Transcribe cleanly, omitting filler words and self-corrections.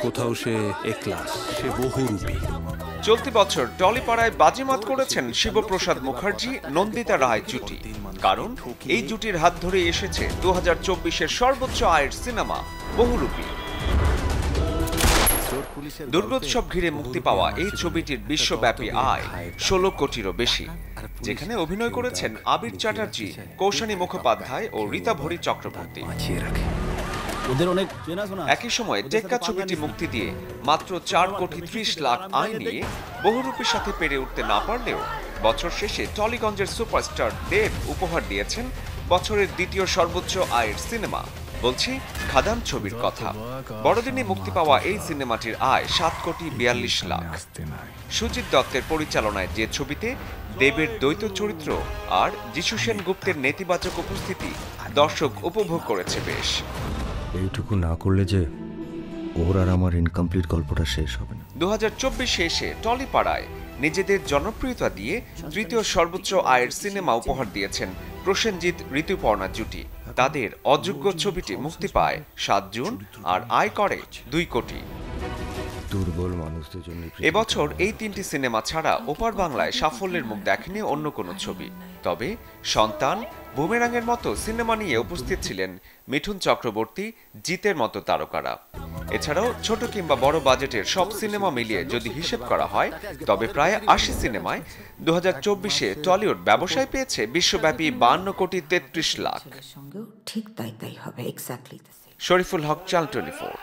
কোথাও সে একলাস, সে বহুরূপী। চলতি বছর টলিপাড়ায় বাজিমাত করেছেন শিবপ্রসাদ মুখার্জি, নন্দিতা রায় জুটি। কারণ এই জুটির হাত ধরে এসেছে 2024-এর সর্বোচ্চ আয়ের সিনেমা বহুরূপী। দুর্গোৎসব ঘিরে মুক্তি পাওয়া এই ছবিটির বিশ্বব্যাপী আয় 16 কোটিরও বেশি, যেখানে অভিনয় করেছেন আবির চ্যাটার্জি, কৌশানী মুখোপাধ্যায় ও রীতা ভরি চক্রবর্তী। একই সময়ে টেক্কা ছবিটি মুক্তি দিয়ে মাত্র 4 কোটি 30 লাখ আয় নিয়ে বহুরূপীর সাথে পেরে উঠতে না পারলেও বছর শেষে টলিগঞ্জের সুপারস্টার দেব উপহার দিয়েছেন বছরের দ্বিতীয় সর্বোচ্চ আয়ের সিনেমা। বলছি খাদাম ছবির কথা। বড়দিনে মুক্তি পাওয়া এই সিনেমাটির আয় 7 কোটি 42 লাখ। সুজিত দত্তের পরিচালনায় যে ছবিতে দেবের দ্বৈত চরিত্র আর যিশু সেনগুপ্তের নেতিবাচক উপস্থিতি দর্শক উপভোগ করেছে বেশ। এইটুকু না করলে যে ওর আর আমার ইনকমপ্লিট গল্পটা শেষ হবে না। 2024 শেষে টলিপাড়ায় নিজেদের জনপ্রিয়তা দিয়ে তৃতীয় সর্বোচ্চ আয়ের সিনেমা উপহার দিয়েছেন প্রসেনজিৎ ঋতুপর্ণা জুটি। তাদের অযোগ্য ছবিটি মুক্তি পায় 7 জুন আর আয় করে 2 কোটি। দুর্বল মানুষদের জন্য এবছর এই 3টি সিনেমা ছাড়া ওপার বাংলায় সাফল্যের মুখ দেখেনি অন্য কোনো ছবি। তবে সন্তান, বুমেরাঙের মতো সিনেমা নিয়ে উপস্থিত ছিলেন মিঠুন চক্রবর্তী, জিতের মতো তারকারা। এছাড়াও ছোট কিংবা বড় বাজেটের সব সিনেমা মিলিয়ে যদি হিসেব করা হয় তবে প্রায় 80 সিনেমায় 2024-এ টলিউড ব্যবসায় পেয়েছে বিশ্বব্যাপী 52 কোটি 33 লাখ। ঠিক তাই হবে, এক্স্যাক্টলি। শরীফুল হক, চ্যানেল 24।